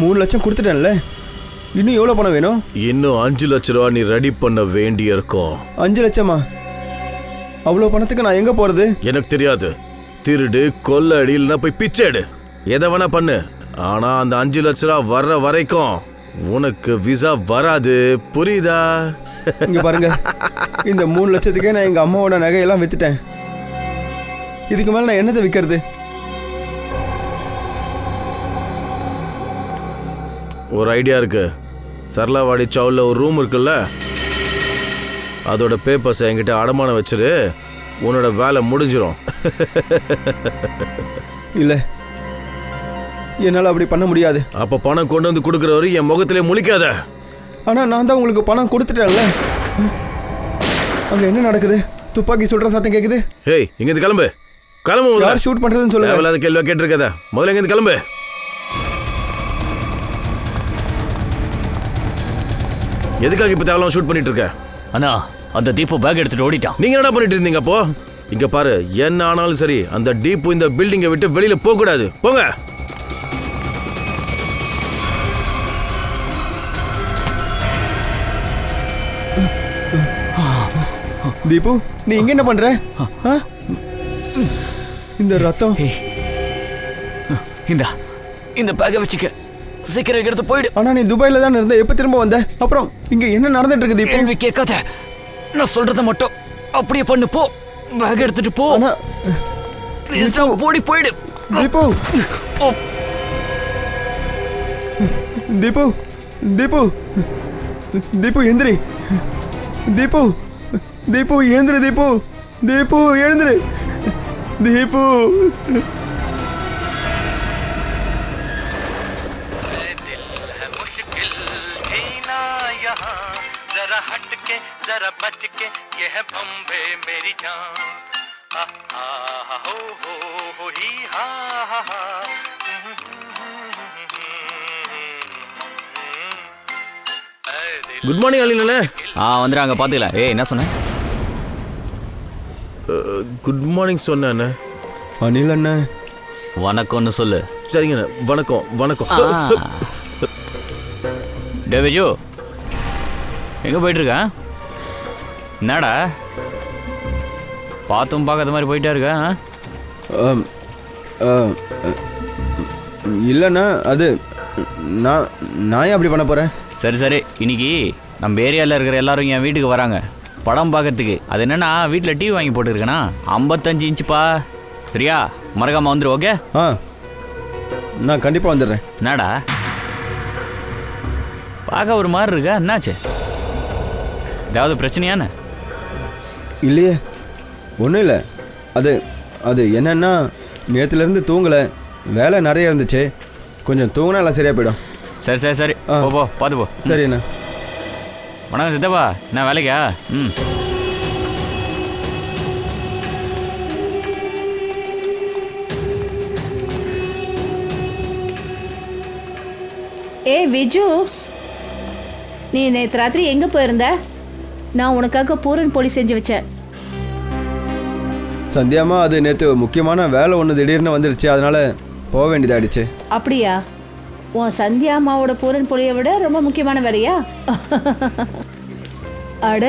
3 லட்சம் கொடுத்துட்டேன்ல, இன்னும் எவ்வளோ பணம் வேணும்? இன்னும் 5 லட்ச ரூபா நீ ரெடி பண்ண வேண்டி இருக்கும். 5 லட்சமா? அவ்வளோ பணத்துக்கு நான் எங்கே போகிறது? எனக்கு தெரியாது. திருடு, கொள்ளடி, இல்லைன்னா போய் பிச்சை எடு, எதை வேணா பண்ணு. ஆனால் அந்த 5 லட்ச ரூபா வர்ற வரைக்கும் உனக்கு விசா வராது, புரியுதா? இங்கே பாருங்க, இந்த 3 லட்சத்துக்கே நான் எங்கள் அம்மாவோட நகையெல்லாம் விற்றுட்டேன். இதுக்கு மேலே நான் என்னத்தை விற்கிறது? ஒரு ஐடியா இருக்கு. சரளாவாடி சவுலில் ஒரு ரூம் இருக்குல்ல, அதோட பேப்பர்ஸை என்கிட்ட அடமானம் வச்சிரு, உன்னோட வேலை முடிஞ்சிடும். இல்லை, என்னால் அப்படி பண்ண முடியாது. அப்போ பணம் கொண்டு வந்து கொடுக்குறவரு என் முகத்திலே முழிக்காத. ஆனால் நான் தான் உங்களுக்கு பணம் கொடுத்துட்டேன்ல. அங்கே என்ன நடக்குது? துப்பாக்கி சொல்கிற சத்தம் கேட்குது. ஏய், இங்கேருந்து கிளம்பு. கிளம்பு. யார் ஷூட் பண்ணுறதுன்னு சொல்லுங்க. தேவையில்லாத கேள்வியாக கேட்டிருக்காத. முதல்ல இங்கேருந்து கிளம்பு. எதுக்காக இப்போ தேவையில்லாம ஷூட் பண்ணிட்டு இருக்க? அண்ணா, அந்த தீபு பேக் எடுத்துட்டு ஓடிட்டான். நீங்க என்ன பண்ணிட்டு இருந்தீங்க அப்போ? இங்க பாரு, என்ன ஆனாலும் சரி, அந்த டீப்பு இந்த பில்டிங்கை விட்டு வெளியில போக கூடாது. போங்க. தீபு, நீ இங்க என்ன பண்ற? இந்த ரத்தம். இந்த பேக்கை வச்சுக்க, சீக்கிரம் எடுத்து போயிடு. ஆனா நீ துபாயில தான் இருந்த, எப்ப திரும்ப வந்த? அப்புறம் இங்க என்ன நடந்துட்டு இருக்கு தீபு? கேள்வி கேட்காத, நான் சொல்றத மட்டும் அப்படியே பண்ணு. போ, பேக் எடுத்துட்டு போ. ஆனா ஓடி போயிடு. தீபு, தீபு, தீபு, தீபு எந்திரி. தீபு, தீபு எழுந்துரு. தீபு, தீபு எழுந்துரு. தீபு, जरा हट के जरा बच के ये है बम्बे मेरी जान हो ही हा हा குட் மார்னிங் அலினே. வந்துடுறாங்க, பார்த்துக்கலாம். ஏய், என்ன சொன்ன? Good morning சொன்னேண்ணே. அனில் அண்ணன் வணக்கம்னு சொல்லு. சரிங்கண்ணே, வணக்கம். வணக்கம். டே விஜு, எங்கே போயிட்டுருக்க? என்னடா பார்த்தும் பார்க்காத மாதிரி போயிட்டே இருக்க? இல்லைண்ணா, அது நான் ஏன் அப்படி பண்ண போகிறேன்? சரி சரி, இன்னைக்கு நம்ம ஏரியாவில் இருக்கிற எல்லாரும் என் வீட்டுக்கு வராங்க படம் பார்க்கறதுக்கு. அது என்னன்னா, வீட்டில் டிவி வாங்கி போட்டுருக்கேண்ணா, 55 இன்ச்சுப்பா. சரியா? மறக்காமல் வந்துடு. ஓகே? நான் கண்டிப்பாக வந்துடுறேன். என்னடா பார்க்க ஒரு மாதிரி இருக்கா? என்னாச்சு? ஏதாவது பிரச்சனையானே? இல்லையே, ஒன்றும் இல்லை. அது என்னன்னா, நேற்றுலேருந்து தூங்கலை, வேலை நிறைய இருந்துச்சு. கொஞ்சம் தூங்கினா எல்லாம் சரியாக போயிடும். சரி சரி சரி, போ பார்த்து போ. சரி அண்ணா. வணக்கம் சித்தப்பா, என்ன வேலைக்கா? ஏய் விஜு, நீ நேற்று ராத்திரி எங்கே போயிருந்த? நான் உனக்காக பூரன் போலி செஞ்சு வச்சேன். சந்தியாமா, அது நேற்று முக்கியமான வேலை ஒன்று திடீர்னு வந்துடுச்சு, அதனால் போக வேண்டியதாகிடுச்சு. அப்படியா? உன் சந்தியா அம்மாவோட பூரன் பொலியை விட ரொம்ப முக்கியமான வேலையா? அட,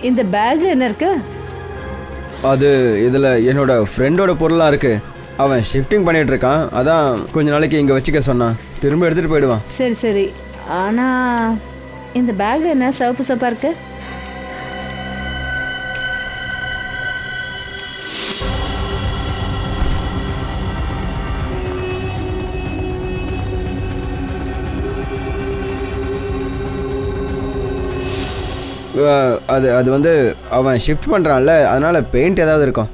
இந்த பேக்கில் என்ன இருக்கு? அது இதில் என்னோட ஃப்ரெண்டோட பொருளாக இருக்குது. அவன் ஷிஃப்டிங் பண்ணிகிட்டு இருக்கான், அதான் கொஞ்ச நாளைக்கு இங்கே வச்சுக்க சொன்னான். திரும்ப எடுத்துகிட்டு போயிடுவான். சரி சரி, ஆனால் இந்த பேக்கில் என்ன சிவப்பு சோப்பாக இருக்கு? அது வந்து அவன் ஷிஃப்ட் பண்ணுறான்ல, அதனால் பெயிண்ட் ஏதாவது இருக்கும்.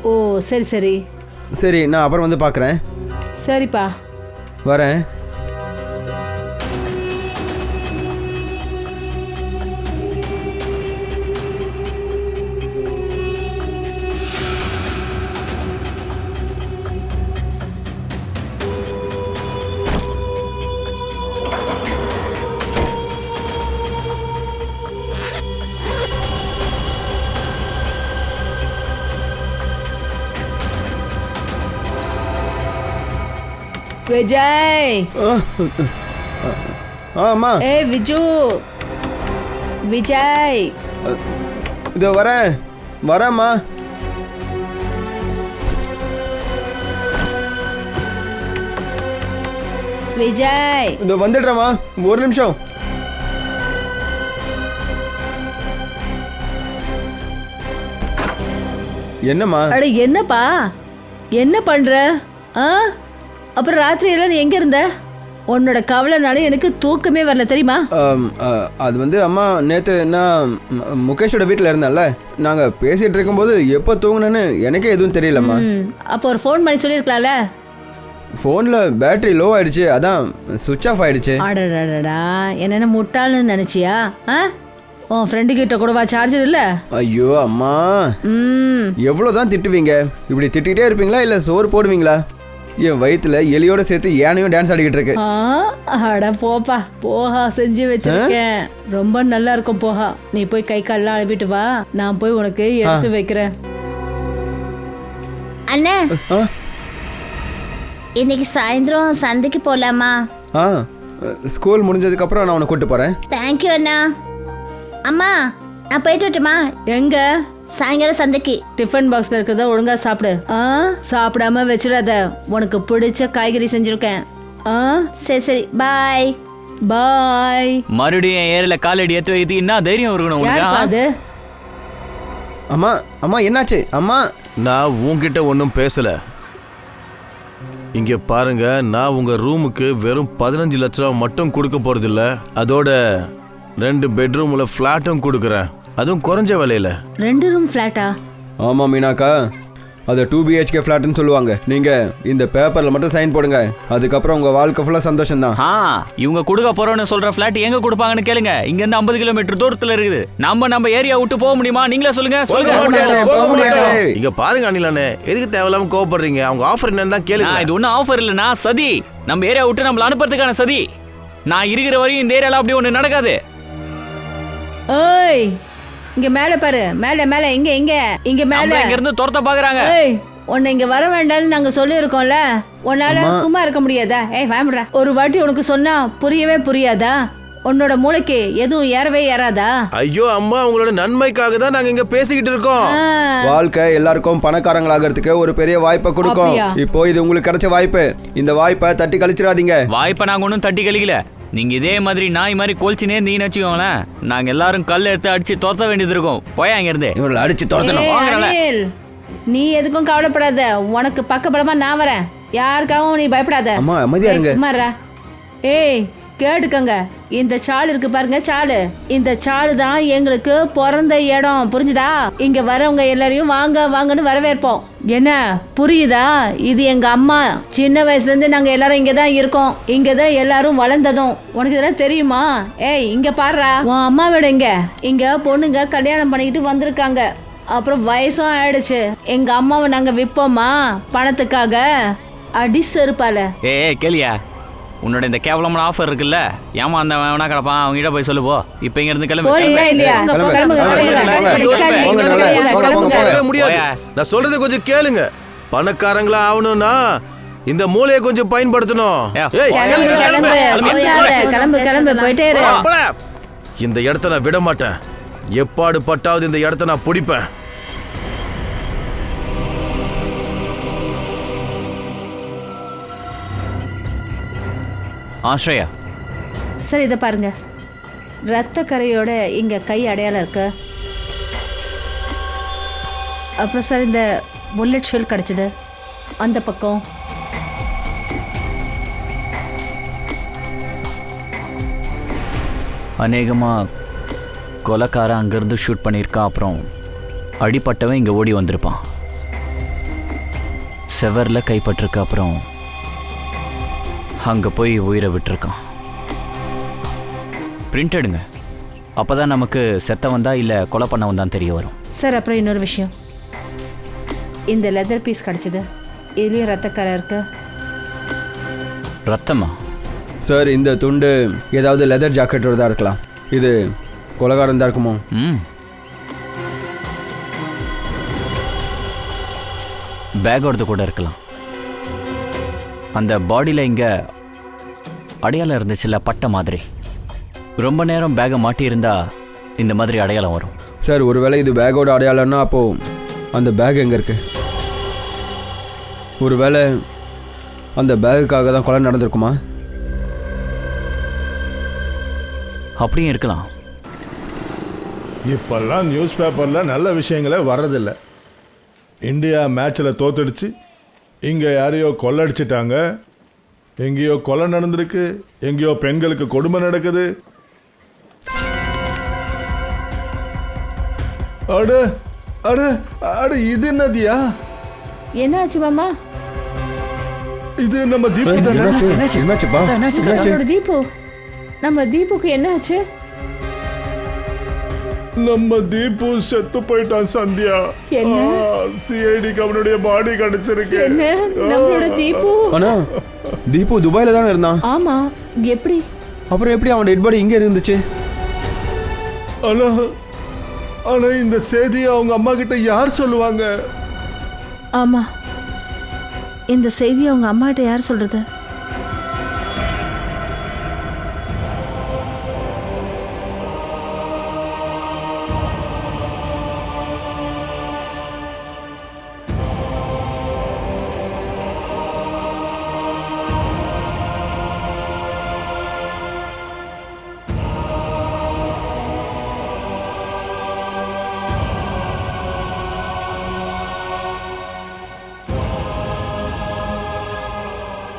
ஓ சரி சரி சரி, நான் அப்புறம் வந்து பார்க்குறேன். சரிப்பா, வரேன். விஜய். அம்மா ஏய் விஜு. விஜய். இதோ வரேம்மா. விஜய். இதோ வந்துடுறேம்மா, ஒரு நிமிஷம். என்னம்மா? அட என்னப்பா, என்ன பண்ற? அப்புறம் ராத்திரி எல்லாம் நீ எங்க இருந்த? உன்னோட கவலைனால எனக்கு தூக்கமே வரல தெரியுமா? அது வந்து அம்மா, நேற்று நான் முகேஷோட வீட்டில் இருந்தேன்ல, நாங்கள் பேசிகிட்டு இருக்கும்போது எப்போ தூங்கினேன்னு எனக்கே எதுவும் தெரியலம்மா. அப்போ ஒரு ஃபோன் பண்ணி சொல்லியிருக்கலாம்ல. ஃபோனில் பேட்டரி லோ ஆயிடுச்சு, அதான் சுவிட்ச் ஆஃப் ஆயிடுச்சு. அடடா, என்னென்ன முட்டாள்னு நினச்சியா? உன் ஃப்ரெண்டு கிட்ட கூடவா சார்ஜர் இல்லை? ஐயோ அம்மா, எவ்வளோதான் திட்டுவீங்க? இப்படி திட்டிகிட்டே இருப்பீங்களா இல்லை சோறு போடுவீங்களா? என் வயிற்றுல எலியோட சேர்த்து யானையும் டான்ஸ் ஆடிக்கிட்டு இருக்கு. அட போப்பா, போஹா செஞ்சு வச்சிருக்கேன், ரொம்ப நல்லா இருக்கும் போஹா. நீ போய் கை கால்லாம் அழுப்பிட்டு வா, நான் போய் உனக்கு எடுத்து வைக்கிறேன். அண்ணா, இன்னைக்கு சாயந்தரம் சந்தைக்கு போலாமா? ஸ்கூல் முடிஞ்சதுக்கு அப்புறம் நான் உன்னை கூட்டு போறேன். தேங்க்யூ அண்ணா. அம்மா, நான் போயிட்டு வரட்டுமா? எங்க? சாயங்காலம் சந்தைக்கு. டிஃபன் பாக்ஸ்ல இருக்கிறத ஒழுங்கா சாப்பிடு. சாப்பிடாம வச்சிடாத, உனக்கு பிடிச்ச காய்கறி செஞ்சிருக்கேன். சரி சரி, பாய் பாய். மறுபடியும் ஏரியில காலடி ஏத்து வைத்து என்ன தைரியம் இருக்கணும் உனக்கு? அம்மா அம்மா என்னாச்சு அம்மா? நான் உன்கிட்ட ஒன்றும் பேசல. இங்க பாருங்க, நான் உங்க ரூமுக்கு வெறும் 15 லட்ச ரூபா மட்டும் கொடுக்க போறதில்ல, அதோட 2 பெட்ரூம்ல ஃபிளாட்டும் கொடுக்குறேன், அதுவும் குறைஞ்ச விலையில. 2 ரூம் ஃபிளாட்டா? ஆமா மீனாக்கா, அது 2 BHK ஃபிளாட்னு சொல்லுவாங்க. நீங்க இந்த பேப்பர்ல மட்டும் சைன் போடுங்க, அதுக்கப்புறம் உங்க வாழ்க்கை ஃபுல்லா சந்தோஷம் தான். இவங்க கொடுக்க போறோம்னு சொல்ற ஃபிளாட் எங்க கொடுப்பாங்கன்னு கேளுங்க. இங்க இருந்து 50 கிலோமீட்டர் தூரத்துல இருக்குது. நம்ம ஏரியா விட்டு போக முடியுமா? நீங்களே சொல்லுங்க. இங்க பாருங்க அனிலானே, எதுக்கு தேவையில்லாம கோவப்படுறீங்க? அவங்க ஆஃபர் என்னன்னு தான் கேளுங்க. இது ஒன்றும் ஆஃபர் இல்லைனா சதி. நம்ம ஏரியா விட்டு நம்மள அனுப்புறதுக்கான சதி. நான் இருக்கிற வரையும் இந்த ஏரியால அப்படி ஒன்று நடக்காது. ஏய், இங்க மேல பாரு, மேல மேல, இங்க இங்க இங்க மேல. இங்க இருந்து துரத்த பாக்குறாங்க. ஏய், உன்னை இங்க வர வேண்டாம்னு நாங்க சொல்லி இருக்கோம்ல, உன்னால சும்மா இருக்க முடியாதா? ஏய் வாம்டா, ஒரு வாட்டி உனக்கு சொன்னா புரியவே புரியாதா? உன்னோட மூளைக்கு எதுவும் ஏறவே ஏறாதா? ஐயோ அம்மா, உங்களோட நன்மைக்காக தான் நாங்க இங்க பேசிக்கிட்டு இருக்கோம். வாழ்க்கை எல்லாருக்கும் பணக்காரங்களாகிறதுக்கு ஒரு பெரிய வாய்ப்பை கொடுக்கும். இப்போ இது உங்களுக்கு கிடைச்ச வாய்ப்பு, இந்த வாய்ப்பை தட்டி கழிச்சிடாதீங்க. வாய்ப்பை நாங்க ஒன்றும் தட்டி கழிக்கல. நீங்க இதே மாதிரி நாய் மாதிரி கோல்ச்சினே இருந்தீங்கன்னு வச்சுக்கோங்களேன், நாங்க எல்லாரும் கல் எடுத்து அடிச்சு துரத்த வேண்டியது இருக்கும். போய் அங்க இருந்து இவங்களை அடிச்சு துரத்தணும். நீ எதுக்கும் கவலைப்படாத, உனக்கு பக்கபலமா நான் வரேன். யாருக்காகவும் நீ பயப்படாத. அம்மா அமைதியா இருங்க. ஏய் கேட்டுக்கங்க, இந்த சால் இருக்கு பாருங்க, சாலு. இந்த சாலு தான் எங்களுக்கு பிறந்த இடம், புரிஞ்சுதா? இங்க வரவங்க எல்லாரையும் வாங்க வாங்கன்னு வரவேற்போம். என்ன புரியுதா? இது எங்க அம்மா. சின்ன வயசுல இருந்து நாங்க எல்லாரும் இங்கதான் இருக்கோம், இங்கதான் எல்லாரும் வளர்ந்ததும். உனக்கு இதெல்லாம் தெரியுமா? ஏய் இங்க பாருடா, உன் அம்மா வீடு இங்க பொண்ணுங்க கல்யாணம் பண்ணிக்கிட்டு வந்திருக்காங்க. அப்புறம் வயசும் ஆயிடுச்சு. எங்க அம்மாவை நாங்க விற்போமா பணத்துக்காக? அடி செருப்பால. ஏய் கேளியா, உன்னோட இந்த கேவலமான ஆஃபர் இருக்குல்ல, ஏமா அந்த வேணா கிடப்பான், அவங்க கிட்ட போய் சொல்லுவோ. இப்போ இங்க இருந்து கிளம்பு. முடியாது, நான் சொல்றதை கொஞ்சம் கேளுங்க. பணக்காரங்களா ஆகணும்னா இந்த மூளையை கொஞ்சம் பயன்படுத்தணும். இந்த இடத்த நான் விட மாட்டேன். எப்பாடு பட்டாவது இந்த இடத்த நான் பிடிப்பேன். ஆஸ்ரயா சார், இதை பாருங்க, ரத்த கரையோட இங்க கை அடையாளம் இருக்கு. அப்புறம் சார், இந்த புல்லட் ஷெல் கிடைச்சது அந்த பக்கம். அநேகமாக கொலைக்காரன் அங்கேருந்து ஷூட் பண்ணியிருக்கான். அப்புறம் அடிப்பட்டவன் இங்கே ஓடி வந்திருப்பான். செவரில் கைப்பற்றிருக்க, அப்புறம் அங்கே போய் உயிரை விட்டுருக்கான். பிரிண்ட் எடுங்க, அப்போ தான் நமக்கு செத்த வந்தா இல்லை கொலை பண்ண வந்தான்னு தெரிய வரும். சார் அப்புறம் இன்னொரு விஷயம், இந்த லெதர் பீஸ் கிடச்சிது, இதுலேயும் ரத்தக்கரை இருக்கு. ரத்தமா? சார் இந்த துண்டு ஏதாவது லெதர் ஜாக்கெட்டோட தான் இருக்கலாம். இது கொலைகாரன் தான் இருக்குமோ? பேக்கோடது கூட இருக்கலாம். அந்த பாடியில் இங்கே அடையாளம் இருந்துச்சுல்ல, பட்டை மாதிரி. ரொம்ப நேரம் பேகை மாட்டியிருந்தா இந்த மாதிரி அடையாளம் வரும். சார் ஒருவேளை இது பேக்கோட அடையாளம்னா அப்போது அந்த பேக் எங்கே இருக்கு? ஒருவேளை அந்த பேகுக்காக தான் கொலை நடந்திருக்குமா? அப்படியும் இருக்கலாம். இப்பெல்லாம் நியூஸ் பேப்பரில் நல்ல விஷயங்களே வர்றதில்லை. இந்தியா மேட்ச்சில் தோத்துடுச்சு, இங்கே யாரையோ கொள்ளடிச்சிட்டாங்க, எங்கேயோ கொலை நடந்திருக்கு, எங்கேயோ பெண்களுக்கு கொடுமை நடக்குது. அட அட அட இது என்னதியா? என்னாச்சு மாமா? இது நம்ம தீபு தானே? என்னாச்சுப்பா? நம்மளோட தீபு, நம்ம தீபுக்கு என்னாச்சு? நம்ம தீபு செத்து போயிட்டான் சந்தியா. என்ன? சிஐடிக்கு அவனுடைய பாடி கிடைச்சிருக்கு. என்ன நம்மளோட தீபு? அண்ணா தீபு துபாயில் தானே இருந்தான். ஆமா, எப்படி? அப்புறம் எப்படி அவன் டெட் பாடி இங்கே இருந்துச்சு? ஆனா ஆனா இந்த செய்தியை அவங்க அம்மா கிட்ட யார் சொல்லுவாங்க? ஆமா, இந்த செய்தி அவங்க அம்மாட்ட யார் சொல்றது?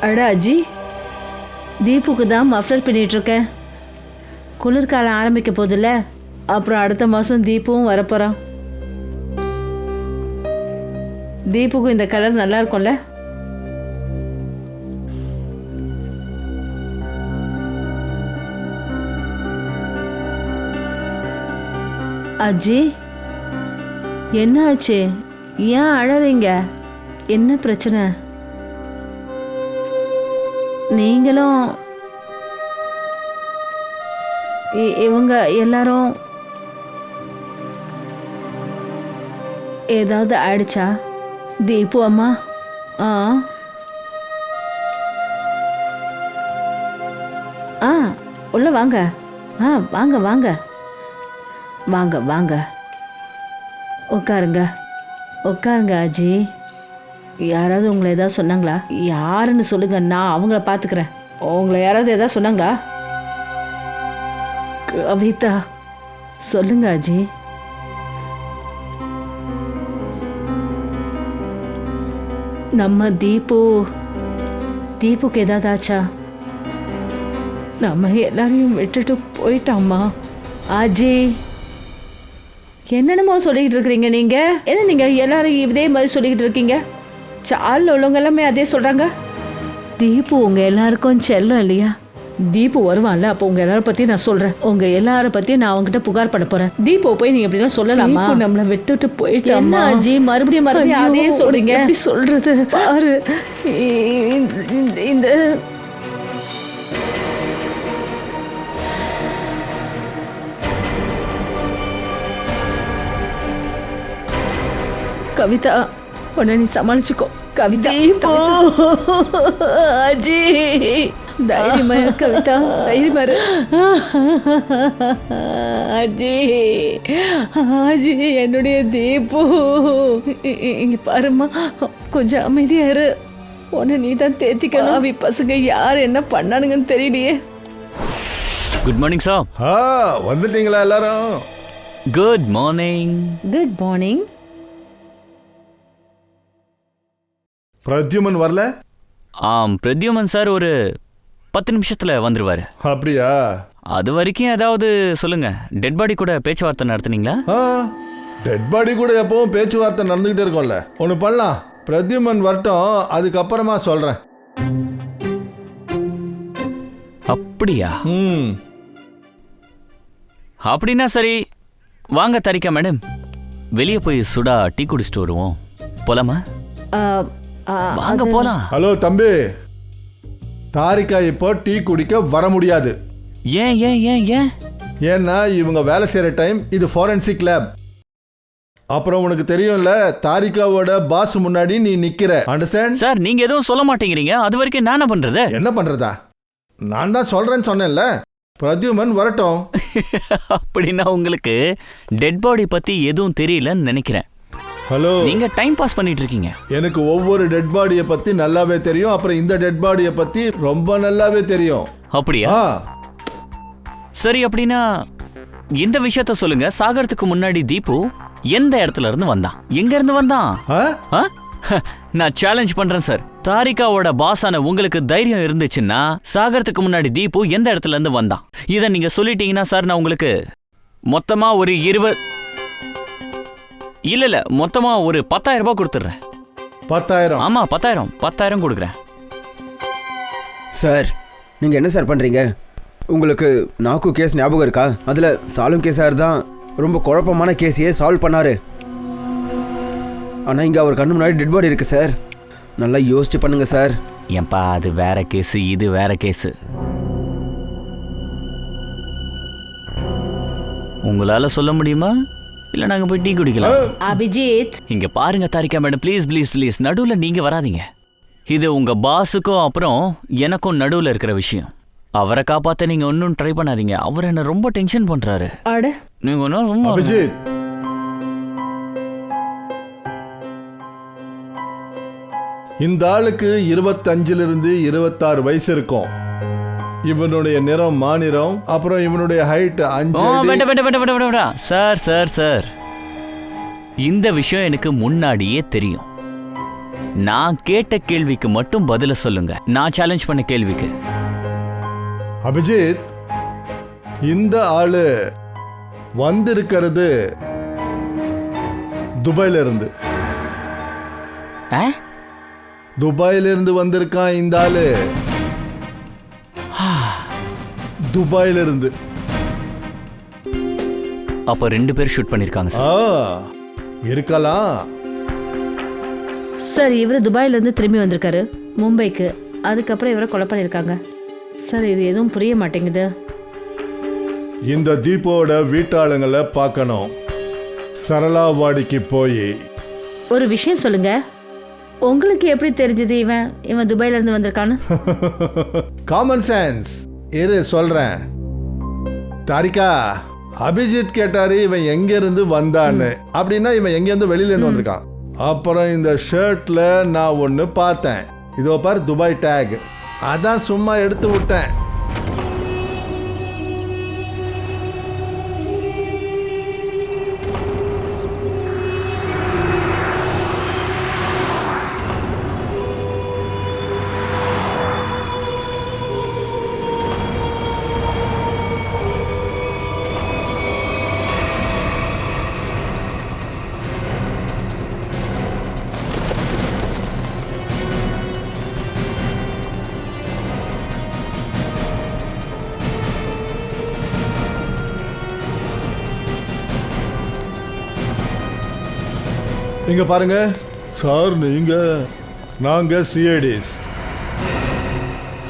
அட அஜி, தீபுக்கு தான் மஃப்ளர் பண்ணிட்டு இருக்கேன். குளிர்காலம் ஆரம்பிக்க போதில்ல, அப்புறம் அடுத்த மாதம் தீபுவும் வரப்போகிறான். தீபுக்கும் இந்த கலர் நல்லா இருக்கும்ல? அஜி, என்ன ஆச்சு? ஏன் அழறீங்க? என்ன பிரச்சனை? நீங்களும் இவங்க எல்லாரும் ஏதாவது ஆயிடுச்சா? தீபு அம்மா? உள்ள வாங்க. வாங்க வாங்க வாங்க வாங்க, உட்காருங்க உட்காருங்க. அஜி, யாராவது உங்களை ஏதாவது சொன்னாங்களா? யாருன்னு சொல்லுங்க, நான் அவங்கள பார்த்துக்கிறேன். உங்களை யாராவது ஏதாவது சொன்னாங்களா? கவிதா, சொல்லுங்க அஜி. நம்ம தீபுக்கு ஏதாவது ஆச்சா? நம்ம எல்லாரையும் விட்டுட்டு போயிட்டாமா. ஆஜி, என்னென்னமோ சொல்லிக்கிட்டு இருக்கிறீங்க நீங்க. என்ன நீங்க எல்லாரும் இதே மாதிரி சொல்லிக்கிட்டு இருக்கீங்க? சாலில் உள்ளவங்க எல்லாமே அதே சொல்றாங்க. தீபு உங்க எல்லாருக்கும் செல்லம் இல்லையா? தீபு வருவான்ல, அப்போ உங்க எல்லாரும் பத்தி நான் சொல்றேன். உங்க எல்லார பத்தியும் நான் அவங்ககிட்ட புகார் பண்ண போறேன். தீபு போய் நீங்க எப்படிலாம் சொல்லலாமா? நம்மளை விட்டுட்டு போயிட்டாமா. அஜி, மறுபடியும் அதே சொல்றீங்க. எப்படி சொல்றது பாரு. இந்த கவிதா, உன்னை நீ சமாளிச்சுக்கோ. கவிதா, அஜி, தைரியமா கவிதா, தைரியமா இரு. அஜி, அஜி, என்னுடைய தீபு, இங்க பாருமா, கொஞ்சம் அமைதியா இரு. உன்னை நீ தான் தேத்திக்கணும். அவி பசங்க யார் என்ன பண்ணானுங்கன்னு தெரியலையே. Good morning sir. வந்துட்டீங்களா எல்லாரும்? Good morning. Good morning. Pradyuman வரல? பிரத்யுமன் சார் ஒரு 10 நிமிஷத்துல வந்துருவாரு. அப்படியா? அது வரைக்கும் ஏதாவது சொல்லுங்க. டெட் பாடி கூட பேச்சுவார்த்தை நடத்துனீங்களா? டெட் பாடி கூட எப்பவும் பேச்சுவார்த்தை நடந்துகிட்டே இருக்கும்ல. ஒன்று பண்ணலாம், பிரத்யுமன் வரட்டும், அதுக்கப்புறமா சொல்றேன். அப்படியா? அப்படின்னா சரி, வாங்க தாரிகா மேடம், வெளியே போய் சுடா டீ குடிச்சிட்டு வருவோம். போலாமா? வாங்க போலாம். ஹலோ தம்பி, தாரிகா இப்போ டீ குடிக்க வர முடியாது. ஏன் ஏன் ஏன் ஏன்? ஏன்னா இவங்க வேலை செய்யற டைம் இது ஃபாரன்சிக் லேப். அப்புறம் உனக்கு தெரியும்ல, தாரிகாவோட பாஸ் முன்னாடி நீ நிக்கிற. அண்டர்ஸ்டாண்ட்? சார் நீங்க எதுவும் சொல்ல மாட்டேங்கிறீங்க, அது வரைக்கும் நான் என்ன பண்றது? என்ன பண்றதா? நான் தான் சொல்றேன்னு சொன்னேன்ல, பிரத்யுமன் வரட்டும். அப்படின்னா உங்களுக்கு டெட் பாடி பத்தி எதுவும் தெரியலன்னு நினைக்கிறேன். ஹலோ, நீங்க டைம் பாஸ் பண்ணிட்டு இருக்கீங்க. எனக்கு ஒவ்வொரு டெட் பாடியை பத்தி நல்லாவே தெரியும். அப்புறம் இந்த டெட் பாடியை பத்தி ரொம்ப நல்லாவே தெரியும். அப்படியா? சரி, அப்படின்னா இந்த விஷயத்த சொல்லுங்க. சாகறதுக்கு முன்னாடி தீபு எந்த இடத்துல இருந்து வந்தான்? எங்க இருந்து வந்தான்? நான் சேலஞ்ச் பண்றேன் சார். தாரிகாவோட பாஸான உங்களுக்கு தைரியம் இருந்துச்சுன்னா சாகறதுக்கு முன்னாடி தீபு எந்த இடத்துல இருந்து வந்தான்? இதை நீங்க சொல்லிட்டீங்கன்னா சார் நான் உங்களுக்கு மொத்தமா ஒரு 10,000 ரூபாய் கொடுத்துட்றேன். 10,000? ஆமா 10,000 கொடுக்குறேன். சார் நீங்கள் என்ன சார் பண்ணுறீங்க? உங்களுக்கு நாக்கு கேஸ் ஞாபகம் இருக்கா? அதில் சாலும் கேஸார் தான் ரொம்ப குழப்பமான கேஸையே சால்வ் பண்ணார். ஆனால் இங்கே அவர் கண்ணு முன்னாடி டெட் பாடி இருக்குது சார். நல்லா யோசிச்சு பண்ணுங்க சார். ஏன்பா, அது வேற கேஸு, இது வேற கேஸு. உங்களால சொல்ல முடியுமா? இல்ல நாங்க போய் டீ குடிக்கலாம். அபிஜித், இங்க பாருங்க Tharika madam, please please please, நடுவுல நீங்க வராதீங்க. இது உங்க பாஸுக்கும் அப்புறம் எனக்கும் நடுவுல இருக்கிற விஷயம். அவரை காப்பாத்த நீங்க ஒன்னும் ட்ரை பண்ணாதீங்க. அவர் என்ன ரொம்ப டென்ஷன் பண்றாரு. அட நீங்க ஒன்னும் ரொம்ப அபிஜித், இந்த ஆளுக்கு 25லிருந்து 26 வயசு இருக்கும். இவனுடைய நிறம் மாநிறம். அப்புறம் இவனுடைய ஹைட் 5 அடி. சார் சார் சார், இந்த விஷயம் எனக்கு முன்னாடியே தெரியும். நான் கேட்ட கேள்விக்கு மட்டும் பதில சொல்லுங்க. நான் சேலஞ்ச் பண்ண கேள்விக்கு. அபிஜித், இந்த ஆளு வந்திருக்கிறது துபாயில இருந்து. துபாயில இருந்து வந்திருக்கான் இந்த ஆளு. துபாயில இருந்து. அப்ப 2 பேர் ஷூட் பண்ணிருக்காங்க சார். இருக்கலாம் சார். இவரு துபாயில இருந்து திரும்பி வந்திருக்காரு மும்பைக்கு. அதுக்கப்புறம் இவரை கொலை பண்ணிருக்காங்க சார். இது எதுவும் புரிய மாட்டேங்குது. இந்த தீபோட வீட்டாளுங்களை பார்க்கணும். சரளாவாடிக்கு போய் ஒரு விஷயம் சொல்லுங்க. உங்களுக்கு எப்படி தெரிஞ்சது இவன் துபாயில இருந்து வந்திருக்கான்னு? Common sense. இரு சொல்றேன். தாரிகா, அபிஜித் கேட்டாரு இவன் எங்க இருந்து வந்தான்னு. அப்படின்னா இவன் எங்க இருந்து வெளியில இருந்து வந்திருக்கான். அப்புறம் இந்த ஷர்ட்ல நான் ஒன்னு பார்த்தேன். இதோ பாரு, துபாய் டேக். அதான் சும்மா எடுத்து விட்டேன். இங்க பாருங்க சார், நாங்க சிஐடிஸ்.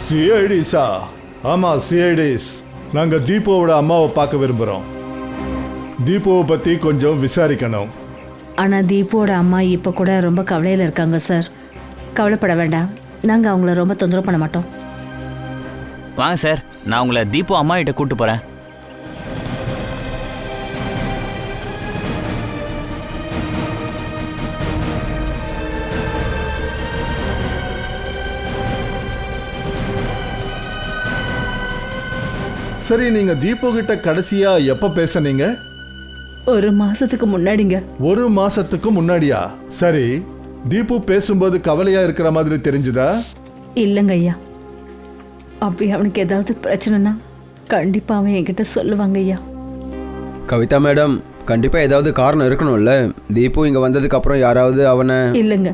சிஐடிஸா? ஆமா சிஐடிஸ். நாங்க தீபோவோட அம்மாவை பார்க்க விரும்புறோம். தீபோவை பத்தி கொஞ்சம் விசாரிக்கணும். ஆனா தீபோட அம்மா இப்ப கூட ரொம்ப கவலையில இருக்காங்க சார். கவலைப்பட வேண்டாம், நாங்க அவங்கள ரொம்ப தொந்தரவு பண்ண மாட்டோம். வாங்க சார், நான் உங்களை தீபு அம்மா கிட்ட கூட்டு போறேன். சரி, நீங்க தீபு கிட்ட கடைசியா எப்ப பேசுனீங்க? 1 மாசத்துக்கு முன்னாடிங்க. 1 மாசத்துக்கு முன்னாடியா? சரி, தீபு பேசும்போது கவலையா இருக்கிற மாதிரி தெரிஞ்சுதா? இல்லைங்க ஐயா. அப்படி அவனுக்கு ஏதாவது பிரச்சனைனா கண்டிப்பா அவன் என்கிட்ட சொல்லுவாங்க ஐயா. கவிதா மேடம், கண்டிப்பாக ஏதாவது காரணம் இருக்கணும்ல. தீபு இங்கே வந்ததுக்கு அப்புறம் யாராவது அவனை... இல்லைங்க,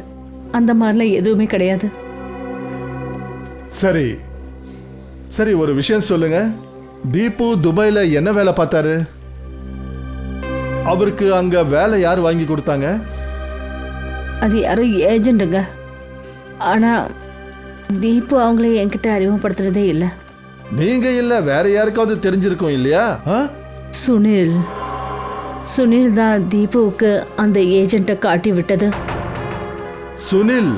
அந்த மாதிரிலாம் எதுவுமே கிடையாது. சரி சரி, ஒரு விஷயம் சொல்லுங்க. தீபு துபாயில என்ன வேலை பார்த்தாரு? அவருக்கு அங்க வேலை யார் வாங்கி கொடுத்தாங்க? அது யாரும் ஏஜென்ட்டுங்க. ஆனா தீபு அவங்கள என்கிட்ட அறிமுகப்படுத்துறதே இல்லை. நீங்க இல்ல, வேற யாருக்காவது தெரிஞ்சிருக்கும் இல்லையா? சுனில். சுனில் தான் தீபுவுக்கு அந்த ஏஜென்ட்டை காட்டி விட்டது. சுனில்?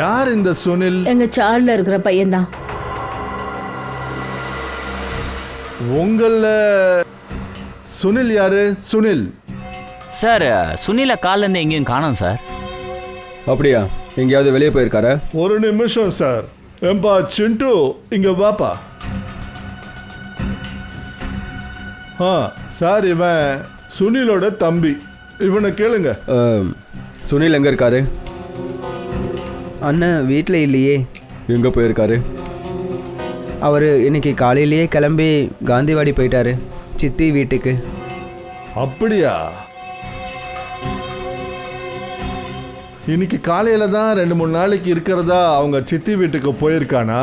யார் இந்த சுனில்? எங்க சார்ல இருக்கிற பையன்தான். உங்கள சுனில் யாரு? சுனில் சார் சுனில கால்ல இருந்து எங்கேயும் காணோம் சார். அப்படியா? எங்கேயாவது வெளியே போயிருக்காரா? ஒரு நிமிஷம் சார். ஏம்பா சிண்டு, இங்க வாப்பா. சார், இவன் சுனிலோட தம்பி. இவனை கேளுங்க. சுனில் எங்கே இருக்காரு? அண்ணன் வீட்டில் இல்லையே. எங்கே போயிருக்காரு? அவர் இன்னைக்கு காலையிலேயே கிளம்பி காந்திவாடி போயிட்டாரு, சித்தி வீட்டுக்கு. அப்படியா? இன்னைக்கு காலையில தான் 2-3 நாளைக்கு இருக்கிறதா அவங்க சித்தி வீட்டுக்கு போயிருக்கானா?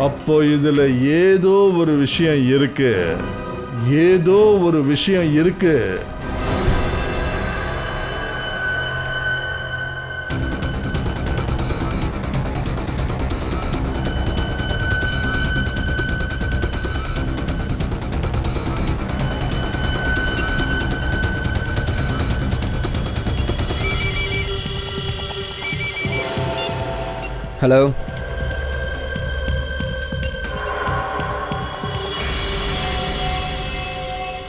அப்போ இதுல ஏதோ ஒரு விஷயம் இருக்கு. ஏதோ ஒரு விஷயம் இருக்கு. ஹலோ.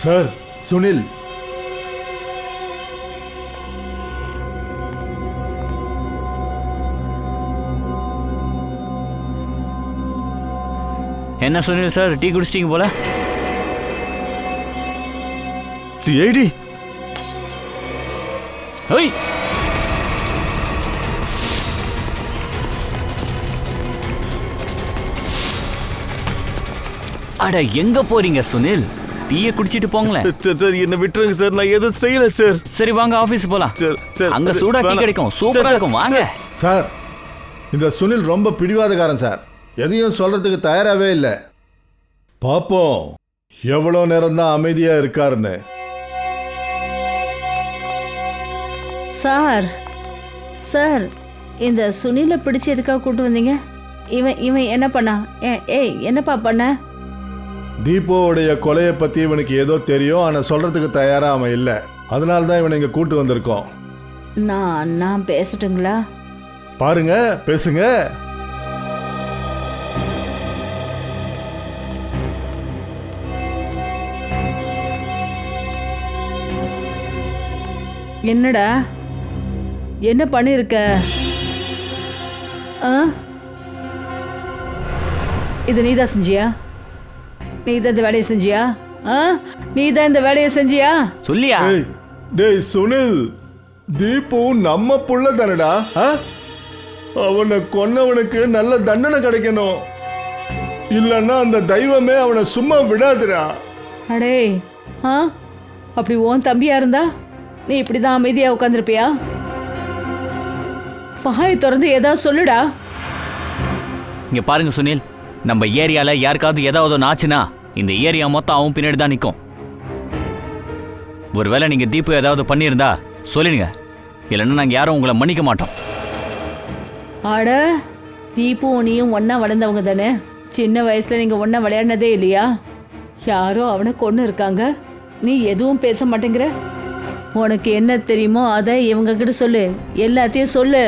சார், சுனில். என்ன சுனில் சார், டீ குடிச்சிட்டீங்க போல? சிஐடி. ஹோய், அட எங்க போறீங்க சுனில்? டீயை குடிச்சிட்டு போங்களேன். சார் என்ன விட்டுருங்க சார், நான் எதுவும் செய்யல சார். சரி வாங்க ஆபீஸ் போலாம். சார் சார், அங்க சூடா டீ கிடைக்கும், சூப்பரா இருக்கும், வாங்க. சார், இந்த சுனில் ரொம்ப பிடிவாதக்காரன் சார். எதையும் சொல்றதுக்கு தயாராகவே இல்லை. பாப்போம் எவ்வளோ நேரம் தான் அமைதியா இருக்காருன்னு. சார் சார், இந்த சுனிலை பிடிச்சி எதுக்காக கூட்டு வந்தீங்க? இவன் இவன் என்ன பண்ணா? ஏய் என்னப்பா பண்ண? தீபோவுடைய கொலையை பத்தி இவனுக்கு ஏதோ தெரியும், ஆனா சொல்றதுக்கு தயாரா அவன் இல்லை. அதனால தான் இவனை இங்க கூட்டு வந்திருக்கோம். நான் பேசட்டுங்களா? பாருங்க, பேசுங்க. என்னடா என்ன பண்ணிருக்க? இது நீதான் செஞ்சியா? நீதான் இந்த வேலையை செஞ்சியா? நீதான் இந்த வேலையை செஞ்சியா? சொல்லியா? டேய் சுனில், தீபு நம்ம புள்ள தானடா. அவனை கொன்னவனுக்கு நல்ல தண்டனை கிடைக்கணும். இல்லைன்னா அந்த தெய்வமே அவனை சும்மா விடாதுடா. அடே, அப்படி உன் தம்பியா இருந்தா நீ இப்படிதான் அமைதியா உட்காந்துருப்பியா? வாயை திறந்து ஏதாவது சொல்லுடா. இங்க பாருங்க சுனில், நம்ம ஏரியால யாருக்காவது ஏதாவது ஆச்சுன்னா இந்த ஏரியா மொத்தம் அவன் பின்னாடி தான் நிற்கும். ஒருவேளை நீங்க தீபு ஏதாவது பண்ணியிருந்தா சொல்லிடுங்க, இல்லைன்னா நாங்கள் யாரும் உங்களை மன்னிக்க மாட்டோம். ஆட, தீபு நீயும் ஒன்னா வளர்ந்தவங்க தானே? சின்ன வயசுல நீங்க ஒன்னா விளையாடினதே இல்லையா? யாரோ அவனை கொண்டு இருக்காங்க, நீ எதுவும் பேச மாட்டேங்கிற. உனக்கு என்ன தெரியுமோ அதை இவங்க கிட்ட சொல்லு, எல்லாத்தையும் சொல்லு.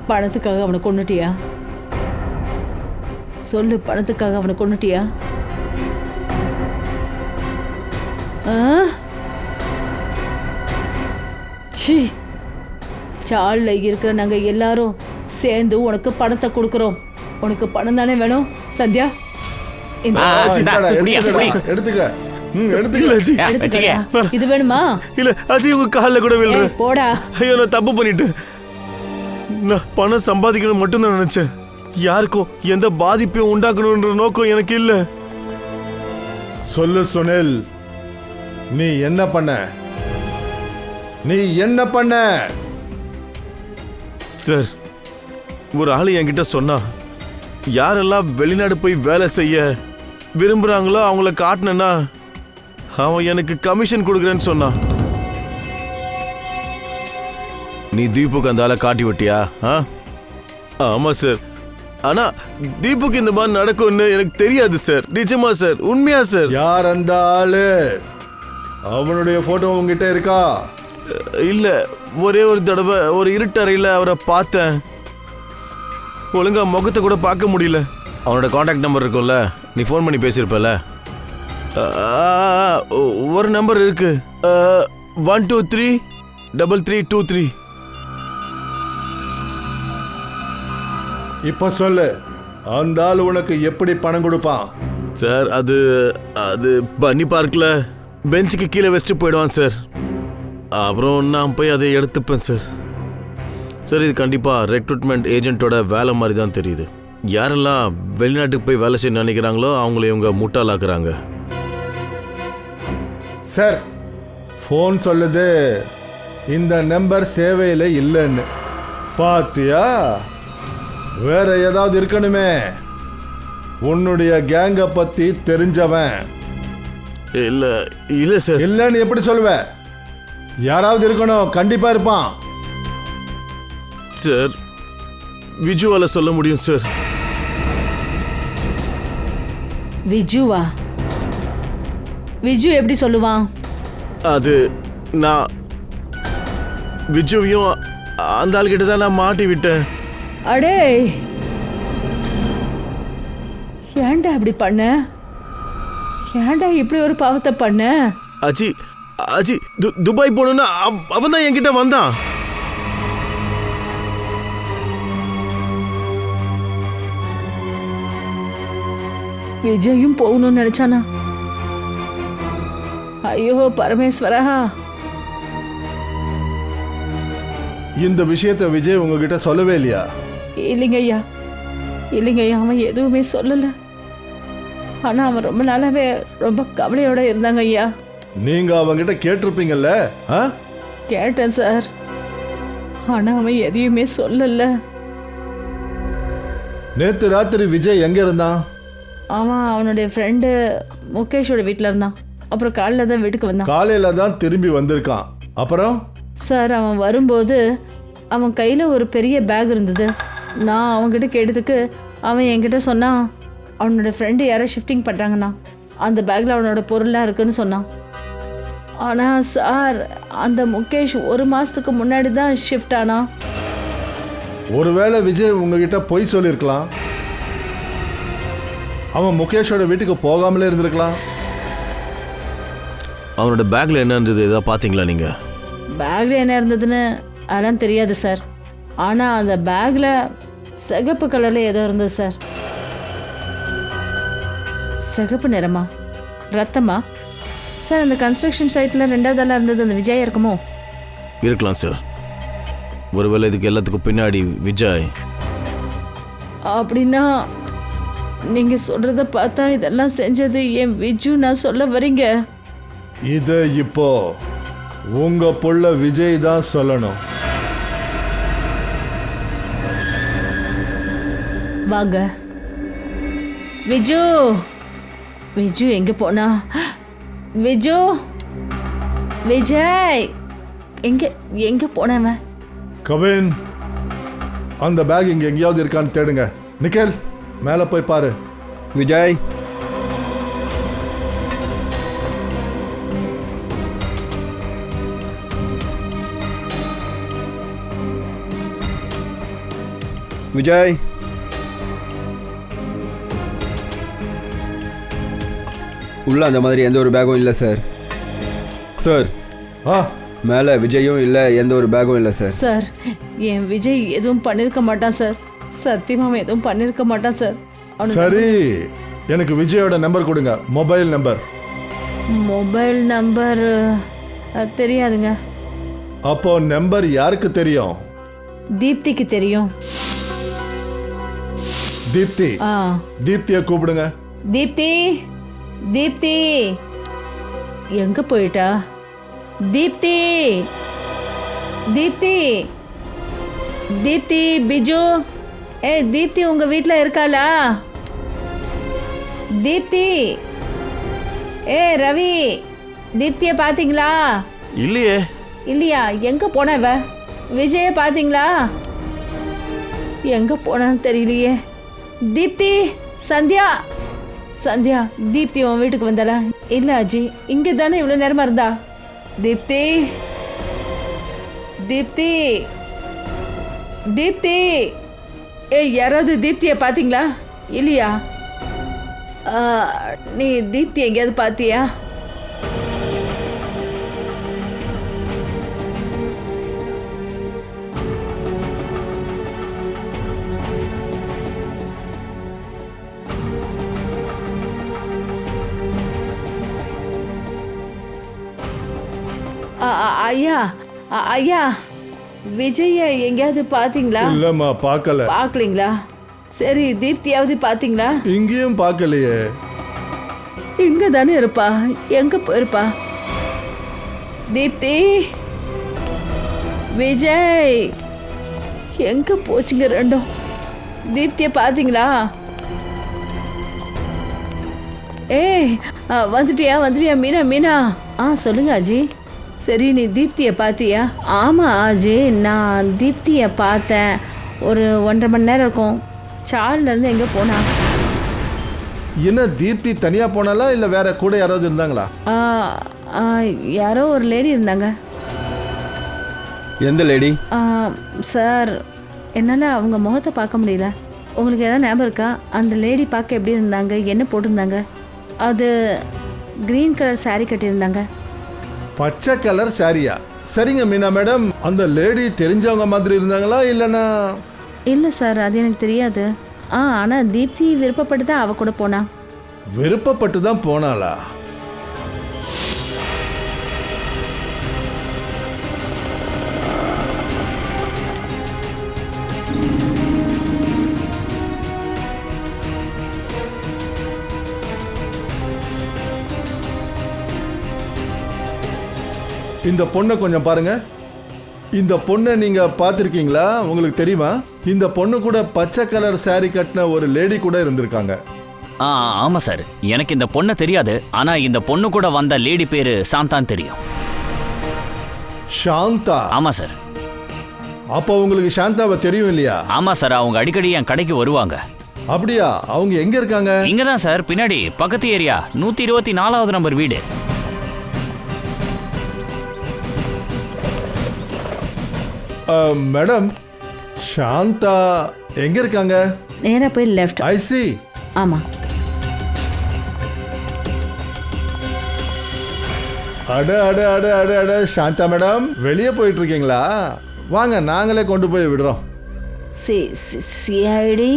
பணத்துக்காக அவனை கொண்டுட்டியா? சொல்லு, பணத்துக்காக அவனை கொண்டுட்டியா? சி, சால்ல இருக்கிற நாங்க எல்லாரும் சேர்ந்து உனக்கு பணத்தை கொடுக்கறோம். உனக்கு பணம் தானே வேணும் சந்தியா? எடுத்துக்க. இது வேணுமா? இல்ல அஜய், உங்க கால்ல கூட விழுறேன். போடா. ஐயோ, நான் தப்பு பண்ணிட்டேன். நான் பணம் சம்பாதிக்கணும் மட்டும் தான் நினைச்சேன். யாருக்கும் எந்த பாதிப்பையும் உண்டாக்கணும்ன்ற நோக்கம் எனக்கு இல்ல. சொல்லு சுனில், நீ என்ன பண்ண? நீ என்ன பண்ண? சார், ஒரு ஆளு என்கிட்ட சொன்னா, யாரெல்லாம் வெளிநாடு போய் வேலை செய்ய விரும்புறாங்களோ அவங்கள காட்டினா அவன் எனக்கு கமிஷன் கொடுக்குறேன்னு சொன்னான். நீ தீபுக்கு அந்த ஆளை காட்டி விட்டியா? ஆமா சார். ஆனா தீபுக்கு இந்த மாதிரி நடக்கும்னு எனக்கு தெரியாது சார். நிஜமா சார், உண்மையா சார். யார் அந்த ஆளு? அவனுடைய போட்டோ உங்ககிட்ட இருக்கா? இல்ல, ஒரே ஒரு தடவை ஒரு இருட்டறையில் அவரை பார்த்தேன். ஒழுங்கா முகத்தை கூட பார்க்க முடியல. அவனோட காண்டாக்ட் நம்பர் இருக்கும்ல, நீ ஃபோன் பண்ணி பேசியிருப்பல. ஒரு நம்பர் இருக்கு, 1233323. இப்ப சொல்லு, அந்த ஆள் உனக்கு எப்படி பணம் கொடுப்பான்? சார், அது பன்னி பார்க்கில் பெஞ்சுக்கு கீழே வச்சுட்டு போயிடுவான் சார். அப்புறம் நான் போய் அதை எடுத்துப்பேன் சார். சார், இது கண்டிப்பாக ரெக்ரூட்மெண்ட் ஏஜென்ட்டோட வேலை மாதிரி தான் தெரியுது. யாரெல்லாம் வெளிநாட்டுக்கு போய் வேலை செய்ய நினைக்கிறாங்களோ அவங்கள இவங்க முட்டாளாக்குறாங்க. சார், ஃபோன் சொல்லுது இந்த நம்பர் சேவையில் இல்லைன்னு. பாத்தியா, வேற ஏதாவது இருக்கணுமே. உன்னுடைய கேங்கை பத்தி தெரிஞ்சவன். இல்லை சார். இல்லைன்னு எப்படி சொல்லுவ? யாராவது இருக்கணும், கண்டிப்பா இருப்பான். சார், விஜுவால சொல்ல முடியும் சார். விஜுவா? விஜு எப்படி சொல்லுவான்? அது நான் விஜுவையும் அந்த ஆள்கிட்ட தான் நான் மாட்டி விட்டேன். அடே, ஏன்டா இப்படி பண்ண? ஏன்டா இப்படி ஒரு பாவத்தை பண்ண? அஜி அஜி துபாய் போகணும்னா அவன் தான் என்கிட்ட வந்தான். விஜயும் போகணும்னு நினைச்சானா? ஐயோ பரமேஸ்வரா. இந்த விஷயத்தை விஜய் உங்ககிட்ட சொல்லவே இல்லையா? இல்லைங்க ஐயா, இல்லைங்க ஐயா, அவன் எதுவுமே சொல்லல. ஆனா அவன் ரொம்ப நாளாவே ரொம்ப கவலையோட இருந்தாங்க ஐயா. நீங்க அவங்கிட்ட கேட்டிருப்பீங்கல்ல? கேட்டேன் சார், ஆனா அவன் எதையுமே சொல்லல. நேத்து ராத்திரி விஜய் எங்க இருந்தான்? அவன் அவனுடைய ஃப்ரெண்டு முகேஷோட வீட்டில் இருந்தான். அப்புறம் காலையில் தான் வீட்டுக்கு வந்தான். காலையில தான் திரும்பி வந்திருக்கான். அப்புறம் சார், அவன் வரும்போது அவன் கையில் ஒரு பெரிய பேக் இருந்தது. நான் அவன்கிட்ட கேட்டதுக்கு அவன் என்கிட்ட சொன்னான், அவனோட ஃப்ரெண்டு யாரோ ஷிஃப்டிங் பண்ணுறாங்கண்ணா, அந்த பேக்கில் அவனோட பொருள்லாம் இருக்குன்னு சொன்னான். ஆனால் சார், அந்த முகேஷ் 1 மாதத்துக்கு முன்னாடி தான் ஷிஃப்ட் ஆனான். ஒருவேளை விஜய் உங்ககிட்ட பொய் சொல்லியிருக்கலாம். அவன் முகேஷோட வீட்டுக்கு போகாமலே இருந்திருக்கலாம். அவனோட பேக்ல என்ன இருந்தது, ஏதாவது பார்த்தீங்களா நீங்க? பேக்கில் என்ன இருந்ததுன்னு அதெல்லாம் தெரியாது சார். ஆனால் அந்த பேக்கில் சிகப்பு கலரில் ஏதோ இருந்தது சார். சிகப்பு நிறமா? ரத்தமா? சார், அந்த கன்ஸ்ட்ரக்ஷன் சைட்டில் 2வது ஆளாக இருந்தது அந்த விஜய் இருக்குமோ? இருக்கலாம் சார். ஒருவேளை இதுக்கு எல்லாத்துக்கும் பின்னாடி விஜய். அப்படின்னா நீங்கள் சொல்கிறத பார்த்தா இதெல்லாம் செஞ்சது என் விஜு நான் சொல்ல வரீங்க? இது இப்போ உங்க புள்ள விஜய் தான் சொல்லணும். வாங்க. விஜு, விஜு எங்க போனா? விஜு, விஜய் எங்க எங்க போனவன்? கவின், அந்த பேக் இங்க எங்கேயாவது இருக்கான்னு தேடுங்க. நிக்கேல், மேலே போய் பாரு. விஜய், விஜய், உள்ள அந்த மாதிரி எந்த ஒரு பேக்கும் இல்லை சார். சார், மேலே விஜயும் இல்லை, எந்த ஒரு பேக்கும் இல்லை சார். சார், என் விஜய் எதுவும் பண்ணிருக்க மாட்டான் சார். சத்தியமா அவன் எதுவும் பண்ணிருக்க மாட்டான் சார். சரி, எனக்கு விஜயோட நம்பர் கொடுங்க, மொபைல் நம்பர். மொபைல் நம்பர் தெரியாதுங்க. அப்போ நம்பர் யாருக்கு தெரியும்? தீப்திக்கு தெரியும். தீப்தி? தீப்தியை கூப்பிடுங்க. தீப்தி, தீப்தி எங்க போயிட்டா? தீப்தி, தீப்தி, தீப்தி, பிஜு, தீப்தி உங்க வீட்டில் இருக்காளா? தீப்தி, ரவி, தீப்தியை பார்த்தீங்களா? இல்லையே. இல்லையா? எங்க போனவ? விஜய பார்த்தீங்களா? எங்க போனான்னு தெரியலையே. தீப்தி, சந்தியா, சந்தியா தீப்தி உன் வீட்டுக்கு வந்தாளா? இல்ல அஜி, இங்க தானே இவ்வளவு நேரமா இருந்தா. தீப்தி, தீப்தி, தீப்தி. ஏய், யாராவது தீப்தியை பாத்தீங்களா? இல்லையா? நீ தீப்தி எங்கேயாவது பாத்தியா? ஐயா, ஐயா, விஜய எங்கேயாவது பாத்தீங்களா? இல்லம்மா, பார்க்கல. பாக்கலீங்களா? சரி, தீப்தியாவது பாத்தீங்களா? இங்கேயும் பார்க்கலையே. இங்க தானே இருப்பா. எங்க போயிருப்பா? தீப்தி, விஜய் எங்க போச்சுங்க ரெண்டும்? தீப்திய பாத்தீங்களா? ஏய், வந்துட்டியா வந்துட்டியா? மீனா மீனா. சொல்லுங்க அஜி. சரி, நீ தீப்தியை பார்த்தியா? ஆமாம் அஜி, நான் தீப்தியை பார்த்தேன். ஒரு 1.5 மணி நேரம் இருக்கும். சார்லேருந்து எங்கே போனா? என்ன, தீப்தி தனியாக போனாலா இல்லை வேற கூட யாராவது இருந்தாங்களா? யாரோ ஒரு லேடி இருந்தாங்க. எந்த லேடி? சார், என்னால் அவங்க முகத்தை பார்க்க முடியல. உங்களுக்கு எதாவது ஞாபகம் இருக்கா? அந்த லேடி பார்க்க எப்படி இருந்தாங்க? என்ன போட்டிருந்தாங்க? அது க்ரீன் கலர் சாரீ கட்டியிருந்தாங்க. பச்சை கலர் சாரியா? சரிங்க மீனா மேடம், அந்த லேடி தெரிஞ்சவங்க மாதிரி இருந்தாங்களா இல்லைன்னா? இல்லை சார், அது எனக்கு தெரியாது. ஆனால் தீப்தி விருப்பப்பட்டு தான் அவ கூட போனா. விருப்பப்பட்டு தான் போனாளா? இந்த பொண்ணை கொஞ்சம் பாருங்க. இந்த பொண்ணை நீங்க பார்த்துருக்கீங்களா? உங்களுக்கு தெரியுமா? இந்த பொண்ணு கூட பச்சை கலர் சாரி கட்டின ஒரு லேடி கூட இருந்திருக்காங்க. ஆமா சார், எனக்கு இந்த பொண்ணு தெரியாது. ஆனா இந்த பொண்ணு கூட வந்த லேடி பேரு சாந்தான் தெரியும். சாந்தா? ஆமா சார். அப்போ உங்களுக்கு சாந்தாவை தெரியும் இல்லையா? ஆமா சார், அவங்க அடிக்கடி என் கடைக்கு வருவாங்க. அப்படியா? அவங்க எங்க இருக்காங்க? இங்கதான் சார், பின்னாடி பக்கத்து ஏரியா 124வது நம்பர் வீடு. மேடம், சாந்தா எங்க இருக்காங்க? நேரா போய் லெஃப்ட். ஐ சி. ஆமா. அட அட அட அட அட, சாந்தா மேடம் வெளியே போயிட்டு இருக்கீங்களா? வாங்க, நாங்களே கொண்டு போய் விடுறோம். சிஐடி.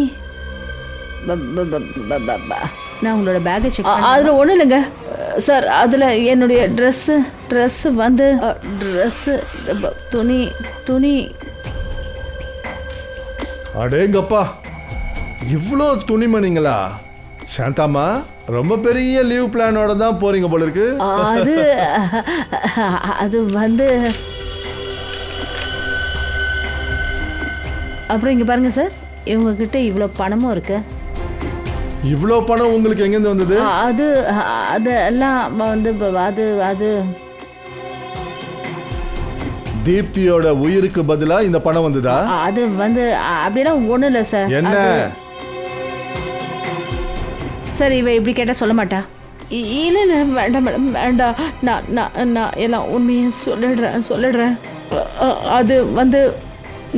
நான் உங்களோட பேக்கை செக் பண்ணேன். அதில் ஒன்றும் இல்லைங்க சார். அதில் என்னுடைய ட்ரெஸ்ஸு வந்து துணி. அடேங்கப்பா, இவ்வளோ துணிமணிங்களா? சாந்தாம்மா, ரொம்ப பெரிய லீவ் பிளானோட தான் போறீங்க போல இருக்கு. அது வந்து அப்புறம் இங்கே பாருங்க சார், இவங்கக்கிட்ட இவ்வளோ பணமும் இருக்கு. இவ்வளோ பணம் உங்களுக்கு எங்கேருந்து வந்தது? அதெல்லாம் வந்து அது தீப்தியோட உயிருக்கு பதிலா இந்த பணம் வந்ததா? அது வந்து அப்படியெல்லாம் ஒன்றும் இல்லை சார். என்ன சார், இவ இப்படி கேட்டால் சொல்ல மாட்டா. இல்லை இல்லை, வேண்டாம் மேடம், வேண்டாம். நான் எல்லாம் உண்மையை சொல்லிடுறேன். அது வந்து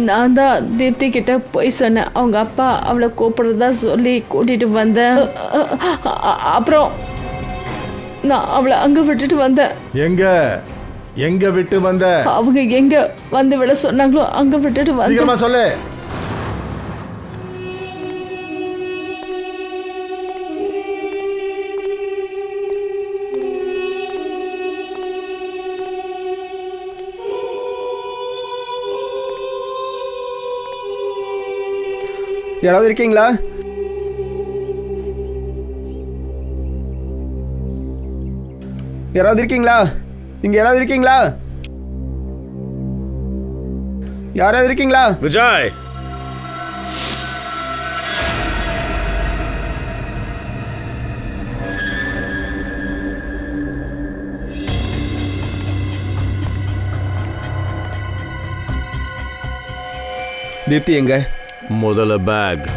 நான் தான் தீப்தி கிட்ட போய் சொன்னேன். அவங்க அப்பா அவளை கூப்பிடுறதா சொல்லி கூட்டிகிட்டு வந்தேன். அப்புறம் நான் அவளை அங்கே விட்டுட்டு வந்தேன். எங்க விட்டு வந்த? அவங்க எங்க வந்து விட சொன்னாங்களோ அங்கே விட்டுட்டு வந்தேன். சீக்கிரமா சொல்லு. யாராவது இருக்கீங்களா? யாராவது இருக்கீங்களா? இங்க யாராவது இருக்கீங்களா? யாராவது இருக்கீங்களா? விஜய், தீப்தி எங்க? முதல்ல பேக்.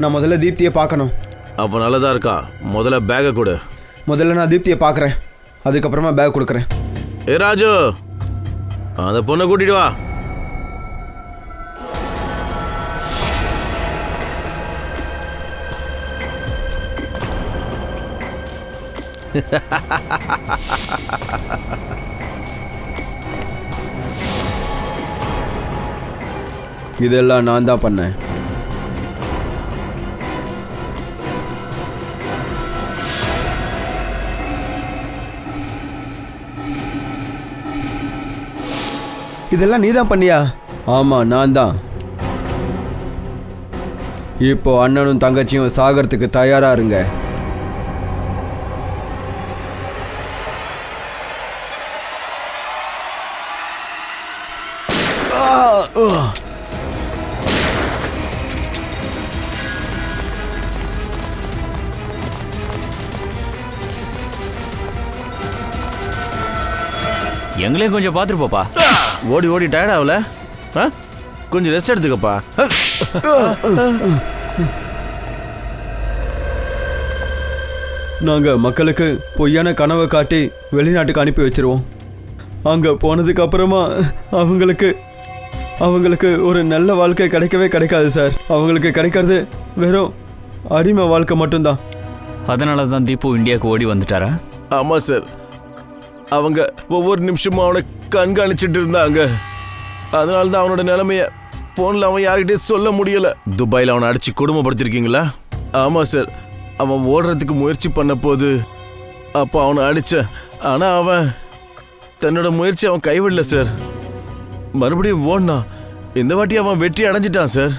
நான் முதல்ல தீப்தியை பார்க்கணும். அப்போ நல்லதா இருக்கா? முதல்ல பேக்கை கொடு. முதல்ல நான் தீப்தியை பார்க்குறேன், அதுக்கப்புறமா பேக் கொடுக்குறேன். ஏ ராஜு, அந்த பொண்ணை கூட்டிட்டு வா. இதெல்லாம் நான் தான் பண்ணேன். இதெல்லாம் நீ தான் பண்ணியா? ஆமாம், நான் தான். இப்போ அண்ணனும் தங்கச்சியும் சாகறதுக்கு தயாரா இருங்க. எங்களையும் கொஞ்சம் பார்த்துட்டு போப்பா. ஓடி ஓடி டயர்ட் ஆகல? கொஞ்சம் ரெஸ்ட் எடுத்துக்கப்பா. நாங்கள் மக்களுக்கு பொய்யான கனவை காட்டி வெளிநாட்டுக்கு அனுப்பி வச்சிருவோம். அங்கே போனதுக்கு அப்புறமா அவங்களுக்கு ஒரு நல்ல வாழ்க்கை கிடைக்கவே கிடைக்காது சார். அவங்களுக்கு கிடைக்கிறது வெறும் அடிமை வாழ்க்கை மட்டும்தான். அதனால தான் தீபு இந்தியாவுக்கு ஓடி வந்துட்டாரா? ஆமாம் சார், அவங்க ஒவ்வொரு நிமிஷமும் அவனை கண்காணிச்சிட்டு இருந்தாங்க. அதனால தான் அவனோட நிலைமைய ஃபோனில் அவன் யார்கிட்டயும் சொல்ல முடியல. துபாயில் அவனை அடித்து குடும்பப்படுத்திருக்கீங்களா? ஆமாம் சார், அவன் ஓடுறதுக்கு முயற்சி பண்ண போது அப்போ அவனை அடித்தேன். ஆனால் அவன் தன்னோட முயற்சி அவன் கைவிடல சார். மறுபடியும் ஓடினான். இந்த வாட்டி அவன் வெற்றி அடைஞ்சிட்டான் சார்.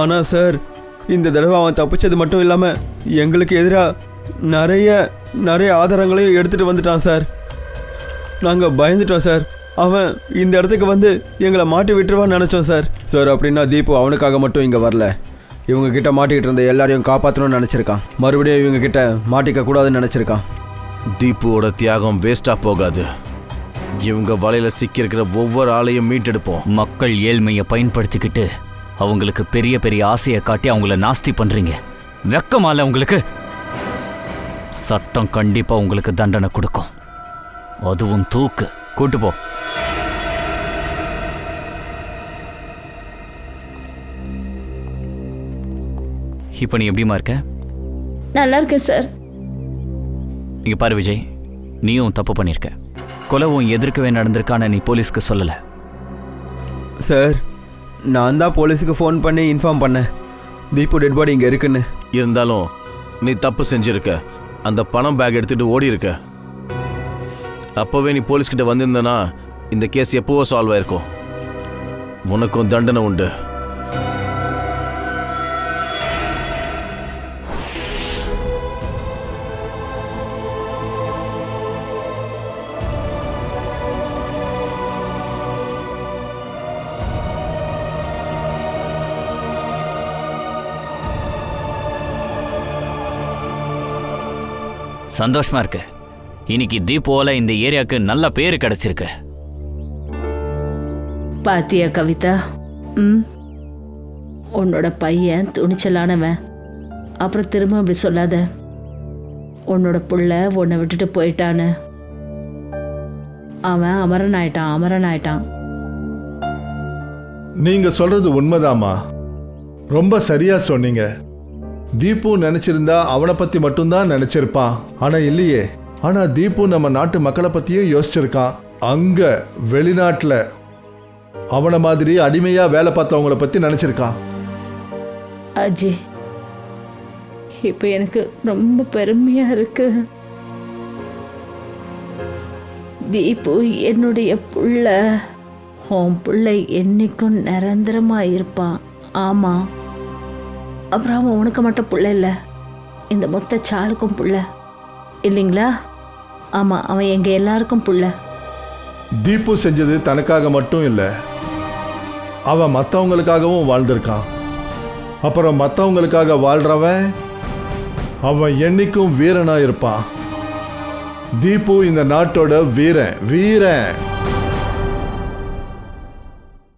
ஆனால் சார், இந்த தடவை அவன் தப்பிச்சது மட்டும் இல்லாமல் எங்களுக்கு எதிராக நிறைய ஆதாரங்களையும் எடுத்துகிட்டு வந்துட்டான் சார். நாங்கள் பயந்துட்டோம் சார். அவன் இந்த இடத்துக்கு வந்து எங்களை மாட்டி விட்டுருவான்னு நினச்சோம் சார். சார், அப்படின்னா தீபு அவனுக்காக மட்டும் இங்கே வரல. இவங்க கிட்ட மாட்டிக்கிட்டு இருந்த எல்லாரையும் காப்பாற்றணும்னு நினச்சிருக்கான். மறுபடியும் இவங்க கிட்ட மாட்டிக்க கூடாதுன்னு நினச்சிருக்கான். தீபுவோட தியாகம் வேஸ்டாக போகாது. இவங்க வலையில சிக்கியிருக்கிற ஒவ்வொரு ஆளையும் மீட்டெடுப்போம். மக்கள் ஏழ்மையை பயன்படுத்திக்கிட்டு அவங்களுக்கு பெரிய பெரிய ஆசையை காட்டி அவங்கள நாஸ்தி பண்றீங்க. வெக்கமால உங்களுக்கு? சட்டம் கண்டிப்பா உங்களுக்கு தண்டனை கொடுக்கும், அதுவும் தூக்கு. கூட்டு போ. இப்போ நீ எப்படிமா இருக்க? நல்லா இருக்கேன் சார். இங்க பாரு விஜய், நீயும் தப்பு பண்ணியிருக்க. கொலவும் எதிர்க்கவே நடந்திருக்கான நீ போலீஸ்க்கு சொல்லல. சார், நான் தான் போலீஸுக்கு ஃபோன் பண்ணி இன்ஃபார்ம் பண்ணேன் தீபு டெட் பாடி இங்கே இருக்குன்னு. இருந்தாலும் நீ தப்பு செஞ்சிருக்க. அந்த பணம் பேக் எடுத்துட்டு ஓடி இருக்க. அப்போவே நீ போலீஸ்கிட்ட வந்திருந்தனா இந்த கேஸ் எப்போவோ சால்வ் ஆயிருக்கும். உனக்கும் தண்டனை உண்டு. சந்தோஷமா இருக்கு. இன்னைக்கு தீபோல இந்த ஏரியாவுக்கு நல்ல பேரு கிடைச்சிருக்கு. பாத்தியா கவிதா? உன்னோட பையன் துணிச்சலானவன். அப்புறம் திரும்ப அப்படி சொல்லாத. உன்னோட புள்ள உன்னை விட்டுட்டு போயிட்டான்னு. அவன் அமரன் ஆயிட்டான். நீங்க சொல்றது உண்மைதாம்மா, ரொம்ப சரியா சொன்னீங்க. தீபு நினைச்சிருந்தா அவனை பத்தி மட்டும்தான் நினைச்சிருப்பான். ஆனா இல்லையே. ஆனா தீபு நம்ம நாட்டு மக்களை பத்தியும் யோசிச்சிருக்கான். அங்க வெளிநாட்டுல அவனை மாதிரி அடிமையா வேலை பார்த்தவங்கள பத்தி நினைச்சிருக்கான். அஜி, இப்ப எனக்கு ரொம்ப பெருமையா இருக்கு. தீபு என்னுடைய புள்ள. உன் பிள்ளை என்னைக்கும் நிரந்தரமா இருப்பான். ஆமா, அப்புறம் அவன் உனக்கு மட்டும் புள்ள இல்லை, இந்த மொத்த சாளுக்கும் புள்ள இல்லைங்களா? ஆமா, அவன் எங்க எல்லாருக்கும் புள்ள. தீபு செஞ்சது தனக்காக மட்டும் இல்லை, அவன் மற்றவங்களுக்காகவும் வாழ்ந்திருக்கான். அப்புறம் மற்றவங்களுக்காக வாழ்றவன் அவன் என்னைக்கும் வீரனா இருப்பான். தீபு இந்த நாட்டோட வீரன்.